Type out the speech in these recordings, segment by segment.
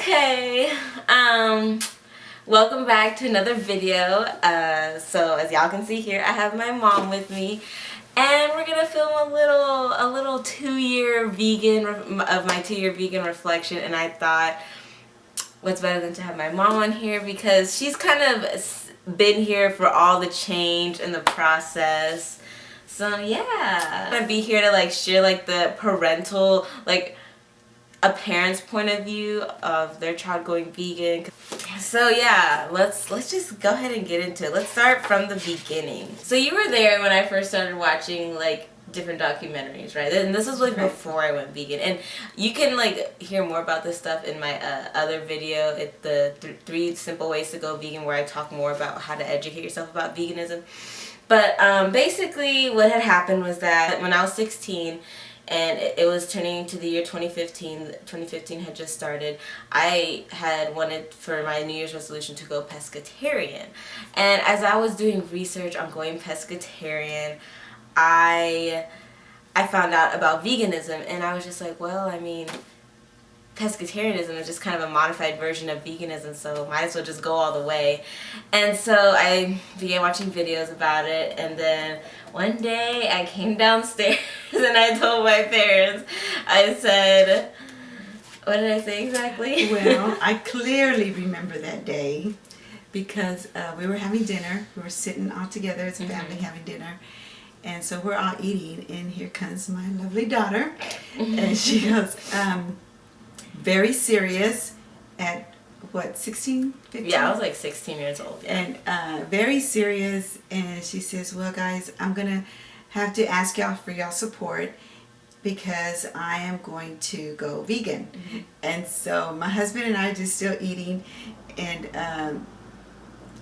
Okay, welcome back to another video. So as y'all can see here, I have my mom with me, and we're gonna film a little 2-year vegan of my 2-year vegan reflection. And I thought, what's better than to have my mom on here, because she's kind of been here for all the change and the process. So yeah, I'm gonna be here to like share like the parental, like a parent's point of view of their child going vegan. So yeah, let's just go ahead and get into it. Let's start from the beginning. So you were there when I first started watching like different documentaries, right? And this was like before I went vegan. And you can like hear more about this stuff in my other video, the 3 simple ways to go vegan, where I talk more about how to educate yourself about veganism. But basically what had happened was that when I was 16, and it was turning into the year 2015. 2015 had just started. I had wanted for my New Year's resolution to go pescatarian. And as I was doing research on going pescatarian, I found out about veganism, and I was just like, well, I mean, pescatarianism is just kind of a modified version of veganism, so might as well just go all the way. And so I began watching videos about it, and then one day I came downstairs and I told my parents, I said, what did I say exactly? Well, I clearly remember that day because we were having dinner. We were sitting all together as a family having dinner. And so we're all eating, and here comes my lovely daughter. And she goes, very serious at, what, 16, 15? Yeah, I was like 16 years old. Yeah. And very serious, and she says, well, guys, I'm going to have to ask y'all for y'all support because I am going to go vegan. Mm-hmm. And so my husband and I are just still eating, and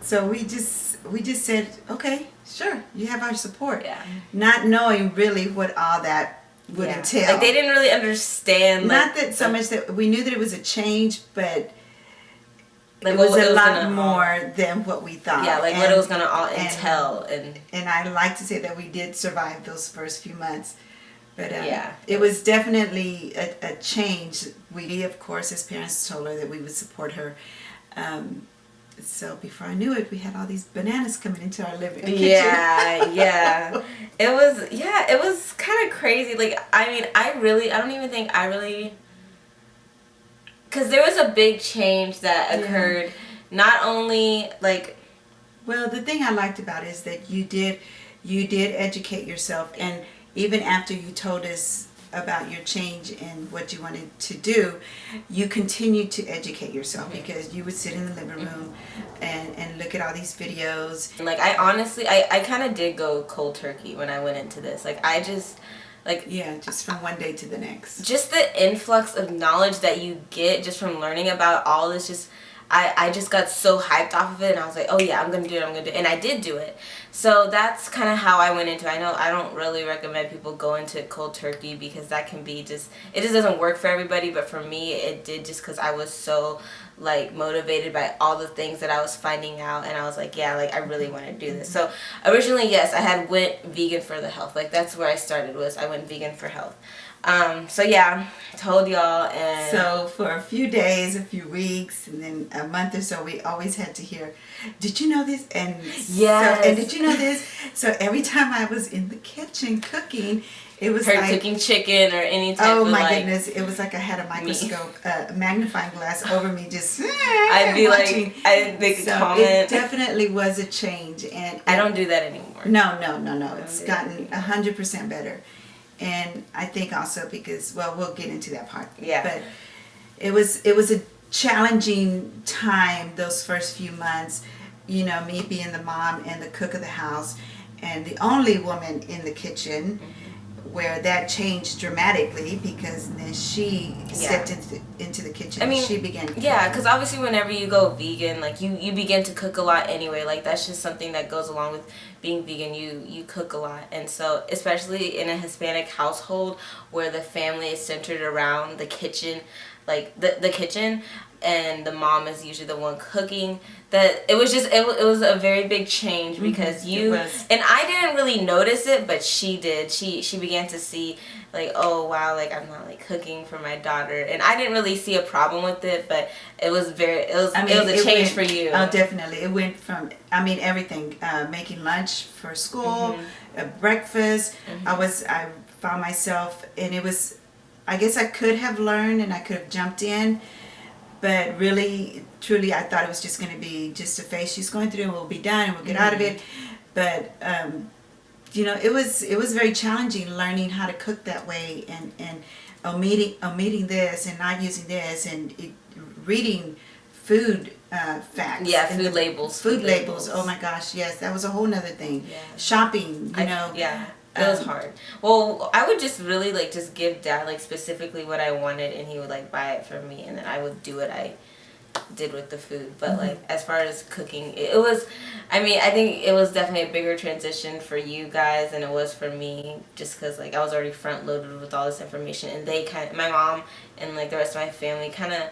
so we just said, okay, sure, you have our support. Yeah. Not knowing really what all that would entail. Like, they didn't really understand. Not that so much that we knew that it was a change, but like it was a lot more than what we thought. Yeah, like what it was going to all entail. And I like to say that we did survive those first few months. But yeah, it was definitely a change. We, of course, as parents, told her that we would support her. So before I knew it, we had all these bananas coming into our living kitchen. Yeah. It was kind of crazy. Like, I mean, because there was a big change that occurred. Not only like, well, the thing I liked about it is that you did educate yourself, and even after you told us about your change and what you wanted to do, you continued to educate yourself, because you would sit in the living room and look at all these videos. And like, I honestly, I kind of did go cold turkey when I went into this. Like, I just, like, yeah, just from one day to the next. Just the influx of knowledge that you get just from learning about all this, just, I just got so hyped off of it, and I was like, oh yeah, I'm going to do it, and I did do it. So that's kind of how I went into it. I know I don't really recommend people go into cold turkey, because that can be just, it just doesn't work for everybody, but for me, it did, just because I was so, like, motivated by all the things that I was finding out, and I was like, yeah, like, I really want to do this. So originally, yes, I had went vegan for the health. Like, that's where I started, was I went vegan for health. So yeah, told y'all, and so for a few days, a few weeks, and then a month or so, we always had to hear, did you know this? And yes. So, and did you know this? So every time I was in the kitchen cooking, it was her like cooking chicken or any type oh of, my like, goodness, it was like I had a microscope, magnifying glass over me, just I'd be watching. like, I'd make a comment. It definitely was a change, and I don't do that anymore. No. It's gotten 100% better. And I think also because, well, we'll get into that part. Yeah. But it was a challenging time, those first few months. You know, me being the mom and the cook of the house, and the only woman in the kitchen, where that changed dramatically, because then she stepped into the kitchen. I mean, she began cooking. Yeah, because obviously whenever you go vegan, like, you begin to cook a lot anyway. Like, that's just something that goes along with being vegan. You cook a lot. And so, especially in a Hispanic household where the family is centered around the kitchen, like the kitchen, and the mom is usually the one cooking, that it was just it was a very big change, because you and I didn't really notice it, but she did. She began to see like, oh wow, like I'm not like cooking for my daughter, and I didn't really see a problem with it, but it was a change for you. Oh, definitely. It went from, I mean, everything, making lunch for school, breakfast. I found myself, and it was, I guess I could have learned and I could have jumped in, but really, truly, I thought it was just going to be just a phase she's going through, and we'll be done and we'll get out of it. But you know, it was very challenging learning how to cook that way, and omitting this and not using this, and reading food facts. Yeah, food labels. Food labels. Oh my gosh, yes, that was a whole nother thing. Yeah. Shopping, you know. Yeah. It was hard. Well, I would just really like just give Dad like specifically what I wanted, and he would like buy it for me, and then I would do what I did with the food. But like as far as cooking, it was, I mean, I think it was definitely a bigger transition for you guys than it was for me, just because like I was already front loaded with all this information, and they my mom and like the rest of my family kind of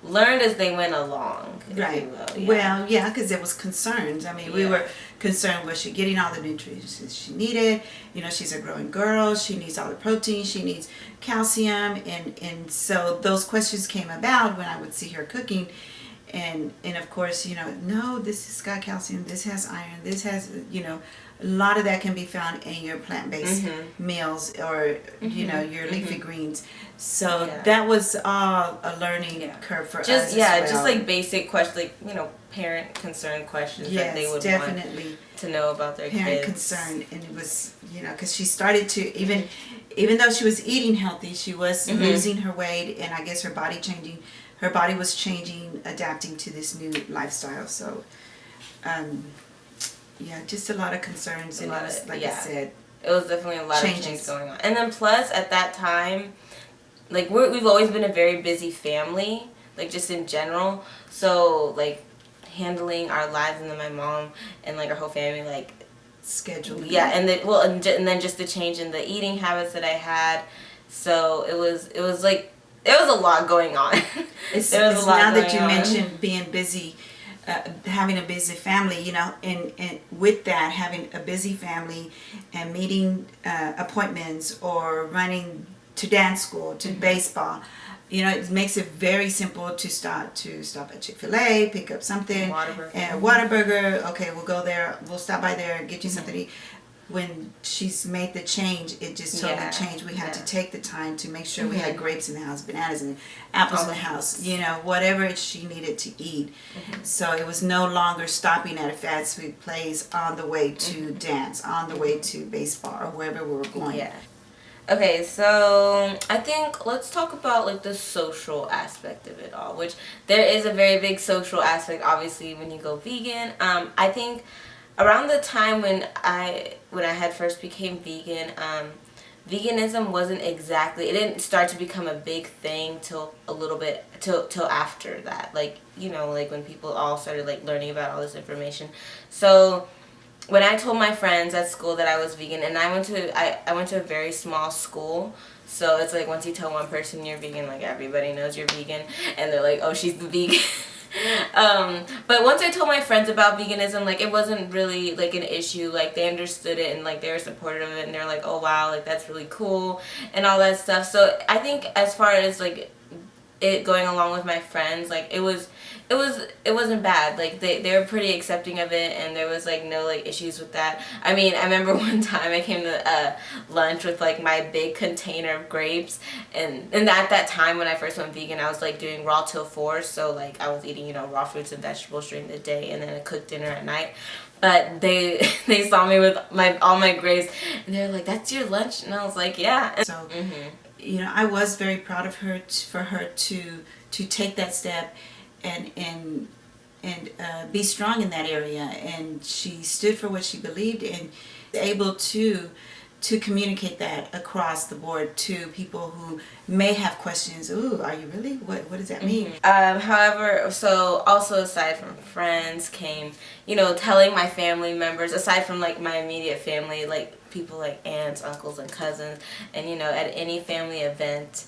learned as they went along, right. If you will. Yeah. Well, yeah, because there was concerns. I mean, we were concerned, was she getting all the nutrients she needed? You know, she's a growing girl. She needs all the protein. She needs calcium, and so those questions came about when I would see her cooking, and of course, you know, no, this has got calcium. This has iron. This has, you know, a lot of that can be found in your plant-based meals, or you know, your leafy greens. So that was all a learning curve for us. Just like basic questions, like, you know, parent concern questions that they would definitely want to know about their parent kids. concern. And it was, you know, because she started to even though she was eating healthy, she was losing her weight, and I guess her body was changing, adapting to this new lifestyle. So yeah, just a lot of concerns, and I said, it was definitely a lot of changes going on. And then plus at that time, like we've always been a very busy family, like just in general. So like handling our lives, and then my mom and like our whole family, like scheduling. Yeah, and then just the change in the eating habits that I had. So it was like there was a lot going on. It's now that you mentioned being busy. Having a busy family, you know, and with that, having a busy family and meeting appointments, or running to dance school, to baseball, you know, it makes it very simple to stop at Chick-fil-A, pick up something, and Whataburger. Okay, we'll go there. We'll stop by there and get you something to eat. When she's made the change, it just totally changed. We had to take the time to make sure we had grapes in the house, bananas and apples in the house, you know, whatever she needed to eat. So it was no longer stopping at a fast food place on the way to dance, on the way to baseball, or wherever we were going. Yeah. Okay, so I think let's talk about like the social aspect of it all, which there is a very big social aspect, obviously, when you go vegan. I think around the time when I had first became vegan, veganism wasn't exactly, it didn't start to become a big thing till after that. Like, you know, like when people all started like learning about all this information. So when I told my friends at school that I was vegan, and I went to a very small school, so it's like once you tell one person you're vegan, like everybody knows you're vegan, and they're like, oh, she's the vegan. But once I told my friends about veganism, like it wasn't really like an issue. Like they understood it, and like they were supportive of it, and they're like, oh wow, like that's really cool and all that stuff. So I think as far as like it going along with my friends, like it wasn't bad. Like they were pretty accepting of it, and there was like no like issues with that. I mean, I remember one time I came to lunch with like my big container of grapes, and at that time when I first went vegan, I was like doing raw till 4, so like I was eating, you know, raw fruits and vegetables during the day, and then a cooked dinner at night. But they saw me with all my grapes, and they're like, "That's your lunch?" And I was like, "Yeah." So, you know, I was very proud of her for her to take that step and be strong in that area, and she stood for what she believed, and able to communicate that across the board to people who may have questions. Ooh, are you really? What does that mean? However, so also aside from friends came, you know, telling my family members, aside from like my immediate family, like people like aunts, uncles, and cousins, and you know, at any family event,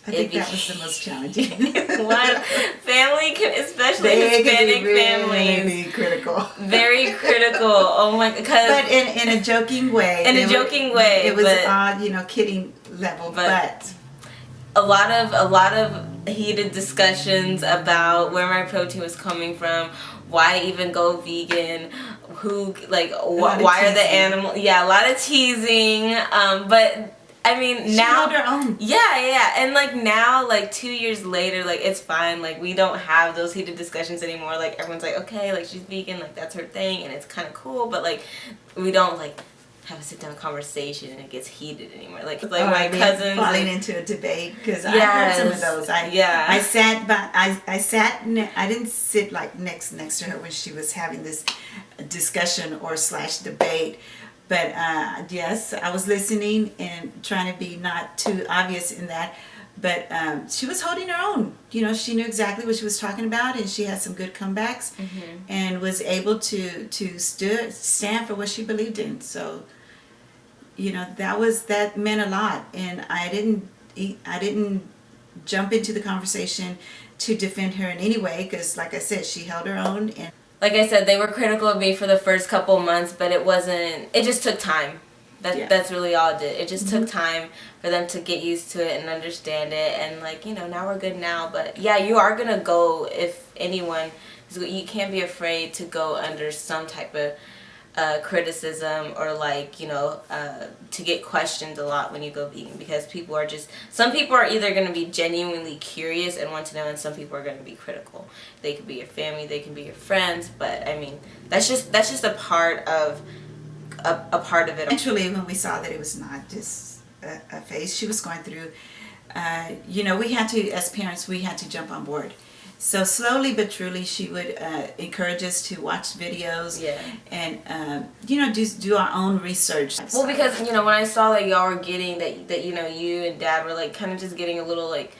I think that was the most challenging. One family, especially They can Hispanic be really families, critical. very critical. Oh my, because But in a joking way. In a joking way, It was but- kidding level, but a lot of heated discussions about where my protein was coming from, why even go vegan, who like why are the animals? Yeah, a lot of teasing. But I mean, she now held her own. yeah, and like now, like 2 years later, like it's fine. Like we don't have those heated discussions anymore. Like everyone's like, okay, like she's vegan, like that's her thing, and it's kind of cool. But like we don't like have a sit down conversation and it gets heated anymore. Like my cousins falling into a debate because I heard some of those. I sat, but I sat. I didn't sit like next to her when she was having this discussion or / debate. But yes, I was listening and trying to be not too obvious in that. But she was holding her own. You know, she knew exactly what she was talking about, and she had some good comebacks, and was able to stand for what she believed in. So, you know, that meant a lot. And I didn't jump into the conversation to defend her in any way, because, like I said, she held her own. And like I said, they were critical of me for the first couple months, but it just took time. That's really all it did. It just took time for them to get used to it and understand it, and like, you know, now we're good now. But yeah, you are gonna go, if anyone, you can't be afraid to go under some type of criticism, or like, you know, to get questioned a lot when you go vegan, because some people are either going to be genuinely curious and want to know, and some people are going to be critical. They could be your family, they can be your friends, but I mean, that's just a part of it. eventually, when we saw that it was not just a phase she was going through, you know, we had to, as parents, we had to jump on board. So slowly but truly, she would encourage us to watch videos, and you know, just do our own research. Well, because, you know, when I saw that y'all were getting that you know, you and Dad were like kind of just getting a little like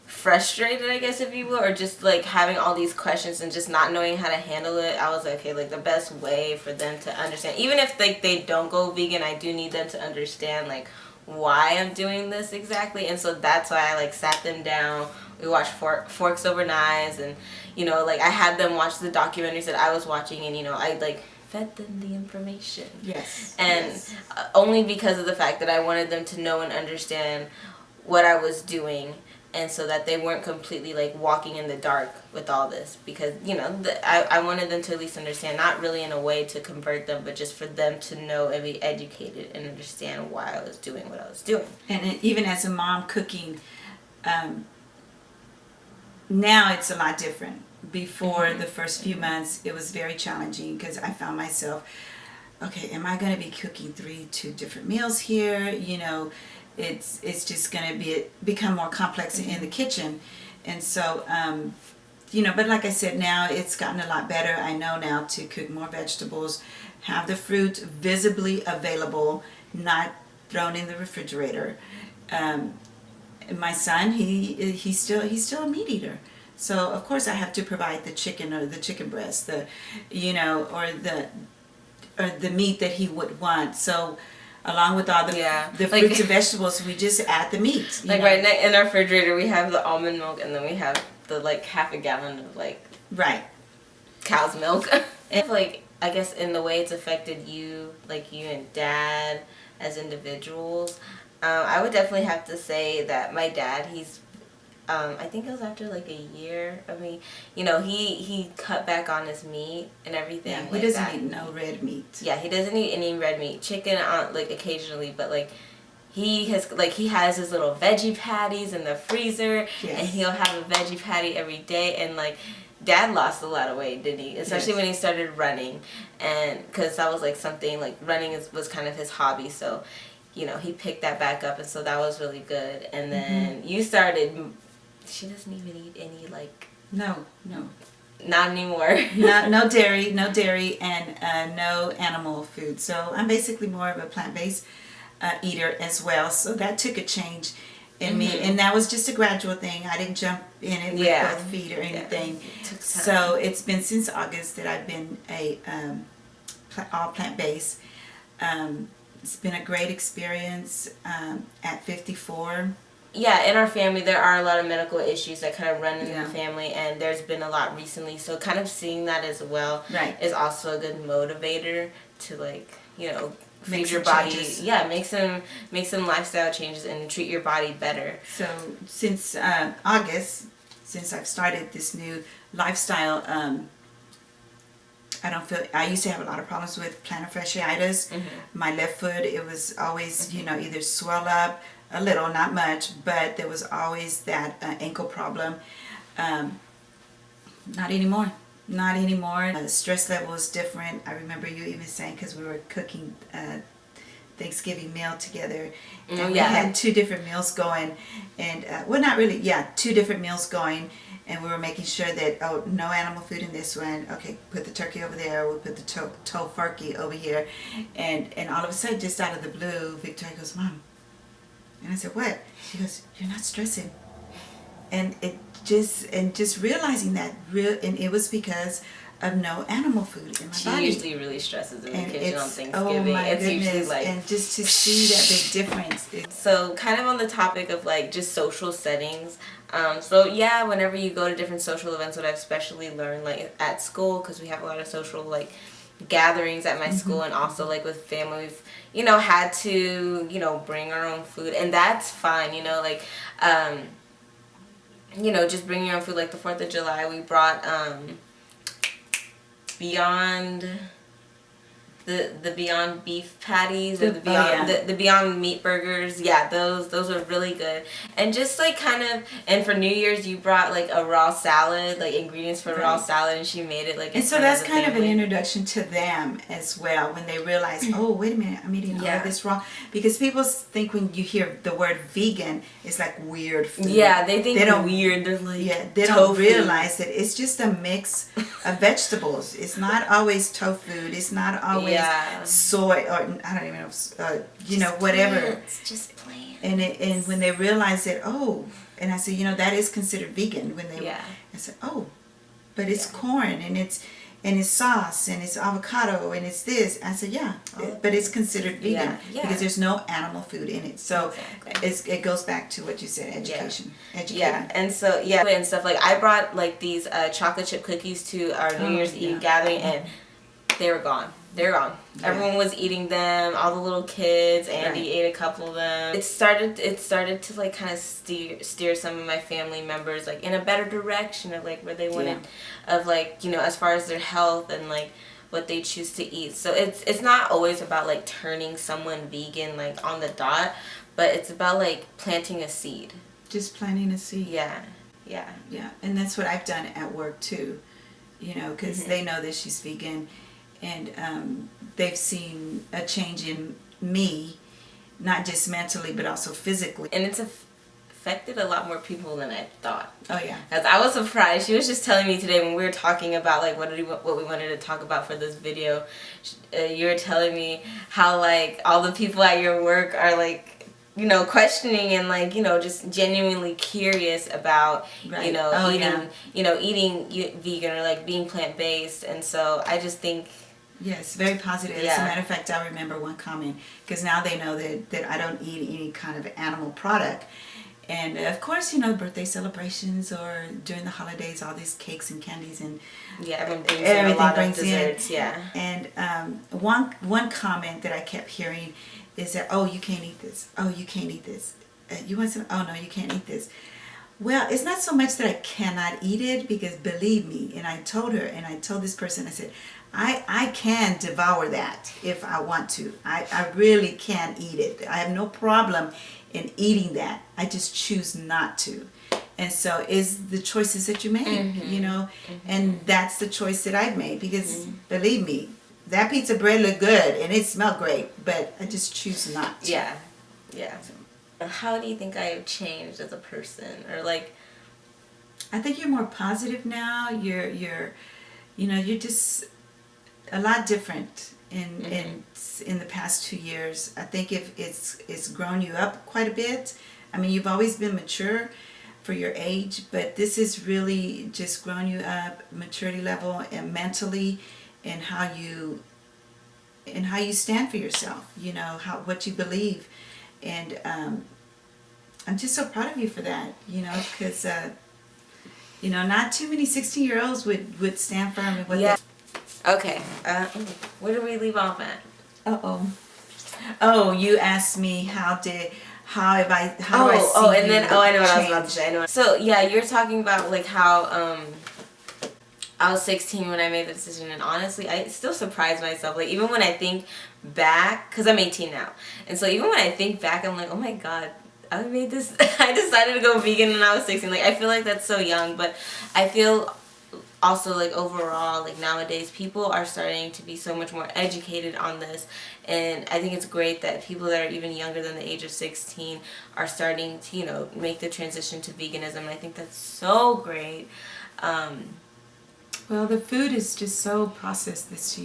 frustrated, I guess, if you will, or just like having all these questions and just not knowing how to handle it, I was like, okay, like the best way for them to understand, even if like they don't go vegan, I do need them to understand like why I'm doing this exactly. And so that's why I like sat them down. We watched Forks Over Knives, and you know, like I had them watch the documentaries that I was watching, and you know, I like fed them the information. Yes. And yes. Only because of the fact that I wanted them to know and understand what I was doing, and so that they weren't completely like walking in the dark with all this, because you know, I wanted them to at least understand, not really in a way to convert them, but just for them to know and be educated and understand why I was doing what I was doing. And even as a mom cooking, now it's a lot different. Before the first few months, it was very challenging, because I found myself, okay, am I going to be cooking 2 different meals here? You know, it's just going to become more complex in the kitchen. And so, you know, but like I said, now it's gotten a lot better. I know now to cook more vegetables, have the fruit visibly available, not thrown in the refrigerator. My son, he's still a meat eater. So of course I have to provide the chicken or the chicken breast, you know, or the meat that he would want. So along with all the fruits and vegetables, we just add the meat. Like right in our refrigerator, we have the almond milk, and then we have the like half a gallon of like cow's milk. And like, I guess in the way it's affected you, like you and Dad as individuals, I would definitely have to say that my dad, he's I think it was after like a year of me, you know, he cut back on his meat and everything. Yeah, he doesn't eat no red meat. Yeah, he doesn't eat any red meat. Chicken, like occasionally, but like he has his little veggie patties in the freezer, and he'll have a veggie patty every day. And like, Dad lost a lot of weight, didn't he? Especially when he started running, and because that was like something, like running was kind of his hobby, so you know, he picked that back up, and so that was really good. And then you started. She doesn't even eat any like. No. Not anymore. no dairy, and no animal food. So I'm basically more of a plant-based eater as well. So that took a change in me, and that was just a gradual thing. I didn't jump in it with both feet or anything. So it's been since August that I've been a all plant-based. It's been a great experience. At 54, yeah, in our family there are a lot of medical issues that kind of run in Yeah. the family, and there's been a lot recently. So kind of seeing that as well Right. is also a good motivator to, like, you know, Make feed your some body. changes. Yeah, make some lifestyle changes and treat your body better. So since August, since I've started this new lifestyle, I don't feel. I used to have a lot of problems with plantar fasciitis. My left foot, it was always, you know, either swell up a little, not much, but there was always that ankle problem. Not anymore. Not anymore. Stress level is different. I remember you even saying, because we were cooking Thanksgiving meal together, and we had 2 different meals going, and well, not really, yeah, 2 different meals going, and we were making sure that, oh, no animal food in this one. Okay, put the turkey over there. We'll put the tofurkey over here, and all of a sudden, just out of the blue, Victoria goes, "Mom," and I said, "What?" She goes, "You're not stressing," and just realizing that and it was because of no animal food in my She body. usually really stresses in the And kitchen on it's, Thanksgiving. oh my It's usually goodness, like, and just to see that big difference. so kind of on the topic of like just social settings. So yeah, whenever you go to different social events, what I've especially learned like at school, because we have a lot of social like gatherings at my school, and also like with family, we've, you know, had to, you know, bring our own food, and that's fine, you know, like you know, just bring your own food. Like the 4th of July, we brought Beyond the Beyond beef patties, or the Beyond the Beyond meat burgers. Yeah, those are really good. And just like kind of, and for New Year's you brought like a raw salad, like ingredients for raw salad, and she made it like. And so that's kind of an introduction to them as well, when they realize, oh, wait a minute, I'm eating all of this raw. Because people think when you hear the word vegan, it's like weird food. Yeah, they think they're weird. They're like, yeah, they don't realize that it's just a mix of vegetables. It's not always tofu. It's not always soy, or I don't even know, you know, whatever. Plants, just plants. And when they realize that, oh, and I said, you know, that is considered vegan. When they, I said, oh, but it's corn, and it's sauce, and it's avocado, and it's this. I said, yeah, but it's considered vegan because there's no animal food in it. So it goes back to what you said, education. Yeah, and so and stuff like I brought like these chocolate chip cookies to our New Year's Eve gathering, and they were gone. They're gone. Yeah. Everyone was eating them. All the little kids. Andy ate a couple of them. It started to like kind of steer some of my family members like in a better direction of like where they wanted, of like, you know, as far as their health and like what they choose to eat. So it's not always about like turning someone vegan like on the dot, but it's about like planting a seed. Just planting a seed. Yeah. And that's what I've done at work too. You know, because they know that she's vegan. And they've seen a change in me, not just mentally, but also physically. And it's affected a lot more people than I thought. Oh, yeah. Because I was surprised. She was just telling me today when we were talking about like what we wanted to talk about for this video. You were telling me how like all the people at your work are like, you know, questioning and like, you know, just genuinely curious about, you know, eating vegan or like being plant-based. And so I just think, yes, very positive. As a matter of fact, I remember one comment, because now they know that I don't eat any kind of animal product. And of course, you know, birthday celebrations or during the holidays, all these cakes and candies and everyone brings in a lot of desserts. And one comment that I kept hearing is that, oh, you can't eat this. Oh, you can't eat this. You want some? Oh, no, you can't eat this. Well, it's not so much that I cannot eat it, because believe me, and I told her, and I told this person, I said, I can devour that if I want to. I really can eat it. I have no problem in eating that. I just choose not to. And so is the choices that you make, you know, and that's the choice that I've made, because believe me, that pizza bread looked good and it smelled great, but I just choose not to. Yeah. How do you think I've changed as a person? Or like, I think you're more positive now. You're just a lot different in the past 2 years. I think if it's grown you up quite a bit. I mean, you've always been mature for your age, but this has really just grown you up, maturity level and mentally, and how you stand for yourself. You know what you believe, and I'm just so proud of you for that, because, not too many 16-year-olds would stand firm in what Yeah. Okay. Where do we leave off at? Uh-oh. Oh, you asked me how do I see and then I know what I was about to change. say. So yeah, you're talking about like how I was 16 when I made the decision, and honestly, I still surprise myself. Like even when I think back, because I'm 18 now, and so even when I think back, I'm like, oh my god, I made this. I decided to go vegan when I was 16. Like I feel like that's so young, but I feel also like overall, like nowadays people are starting to be so much more educated on this, and I think it's great that people that are even younger than the age of 16 are starting to make the transition to veganism. I think that's so great. Well, the food is just so processed this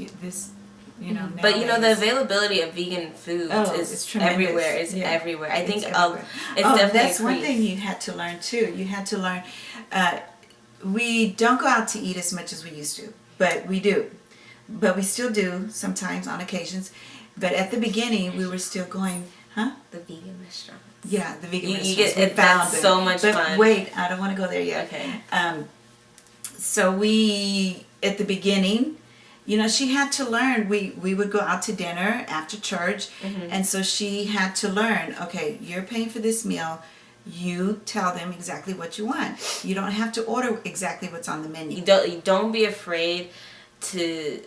But the nowadays. availability of vegan foods It's is tremendous. everywhere. It's Yeah. everywhere. I think everywhere. it's definitely That's one increased. thing you had to learn too. You had to learn. We don't go out to eat as much as we used to, but we do. But we still do sometimes on occasions. But at the beginning, we were still going, huh? The vegan restaurant. Yeah, the vegan You restaurants. get that's so much but fun. Wait, I don't want to go there yet. Okay. So we, at the beginning, she had to learn. We would go out to dinner after church, and so she had to learn, okay, you're paying for this meal. You tell them exactly what you want. You don't have to order exactly what's on the menu. You don't be afraid to,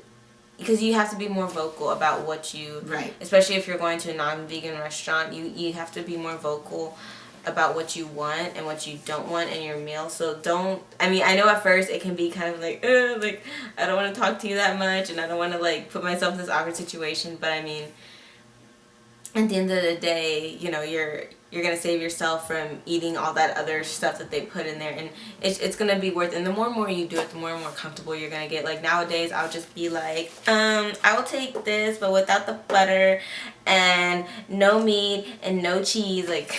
because you have to be more vocal about what you, Right. especially if you're going to a non-vegan restaurant, you have to be more vocal about what you want and what you don't want in your meal. So I know at first it can be kind of like I don't want to talk to you that much, and I don't want to like put myself in this awkward situation, but I mean, at the end of the day, you're gonna save yourself from eating all that other stuff that they put in there, and it's gonna be worth it. And the more and more you do it, the more and more comfortable you're gonna get. Like nowadays, I'll just be like, I will take this, but without the butter, and no meat and no cheese. Like,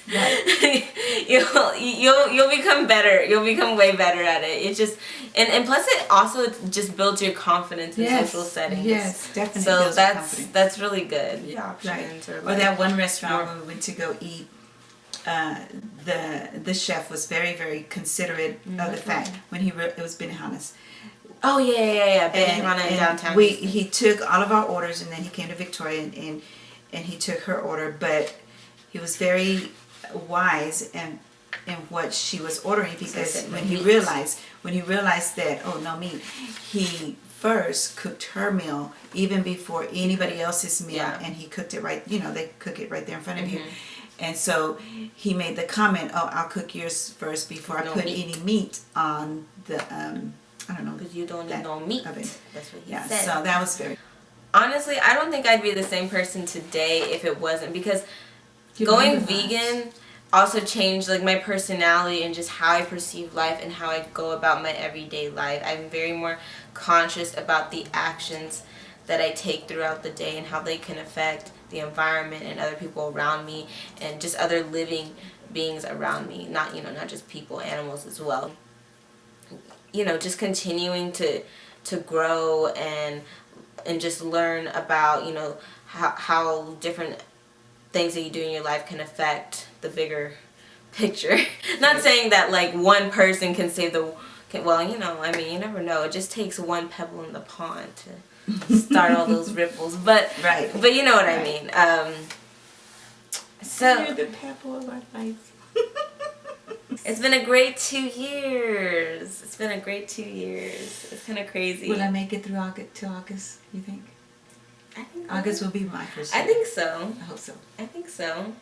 Right. you'll become better. You'll become way better at it. It's just and plus it also just builds your confidence in social settings. Yes, definitely. So builds your confidence. that's really good. Right. Options Or that one restaurant when we went to go eat, the chef was very, very considerate of the fact when it was Benihana's. Oh yeah. Benihana in downtown. He took all of our orders, and then he came to Victoria and he took her order, but he was very wise in what she was ordering, because when he realized that, oh, no meat, he first cooked her meal even before anybody else's meal, and he cooked it right. They cook it right there in front of you, and so he made the comment, oh, I'll cook yours first before I put any meat on the I don't know, because you don't need no meat. Of it. That's what he Yeah, said. so that was very. Honestly, I don't think I'd be the same person today if it wasn't, because going vegan also changed like my personality and just how I perceive life and how I go about my everyday life. I'm very more conscious about the actions that I take throughout the day and how they can affect the environment and other people around me and just other living beings around me. Not just people, animals as well. Just continuing to grow and just learn about how different things that you do in your life can affect the bigger picture. Not saying that like one person can save well, you never know. It just takes one pebble in the pond to start all those ripples. But Right. But you know what I mean. So You're the pebble of our life. it's been a great 2 years. It's kind of crazy. Will I make it through August, you think? I think August will be my first year. I think so. I hope so. I think so.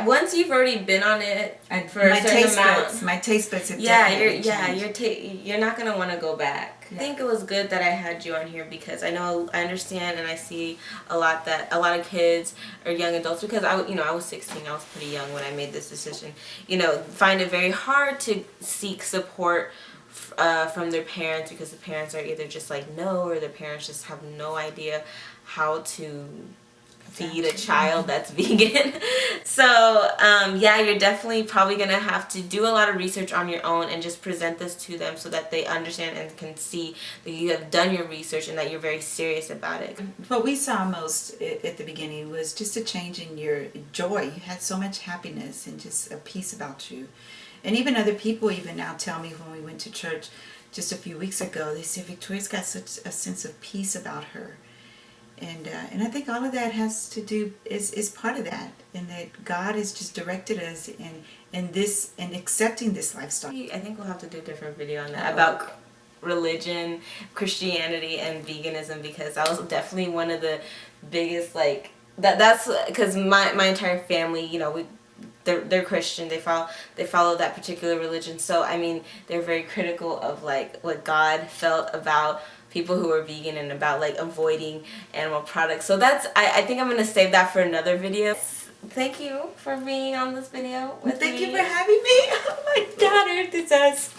Once you've already been on it for a certain amount, my taste buds have you're not gonna want to go back. Yeah. I think it was good that I had you on here, because I understand and I see a lot of kids or young adults, because I was 16, I was pretty young when I made this decision. Find it very hard to seek support from their parents, because the parents are either just like no, or their parents just have no idea how to feed a child that's vegan. So yeah, you're definitely probably gonna have to do a lot of research on your own and just present this to them so that they understand and can see that you have done your research and that you're very serious about it. What we saw most at the beginning was just a change in your joy. You had so much happiness and just a peace about you. And even other people even now tell me when we went to church just a few weeks ago, they said Victoria's got such a sense of peace about her. And I think all of that has to do is part of that, and that God has just directed us in this and accepting this lifestyle. I think we'll have to do a different video on that about religion, Christianity, and veganism, because that was definitely one of the biggest that's because my entire family, you know, they're Christian. They follow that particular religion. So I mean, they're very critical of like what God felt about people who are vegan and about like avoiding animal products. So that's I think I'm gonna save that for another video. Thank you for being on this video with me. Thank you for having me. Oh my daughter, this us.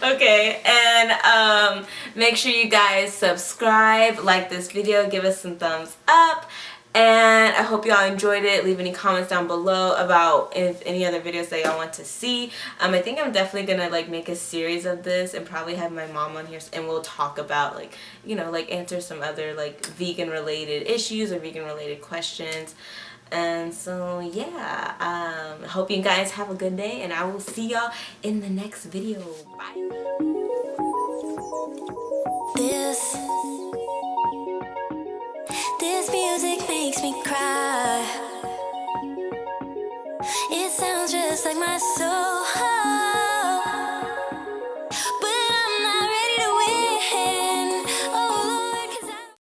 Okay, and make sure you guys subscribe, like this video, give us some thumbs up, and I hope y'all enjoyed it. Leave any comments down below about if any other videos that y'all want to see. I think I'm definitely gonna like make a series of this and probably have my mom on here, and we'll talk about like, you know, like answer some other like vegan related issues or vegan related questions. And so yeah, hope you guys have a good day, and I will see y'all in the next video. Bye. This music makes me cry. It sounds just like my soul.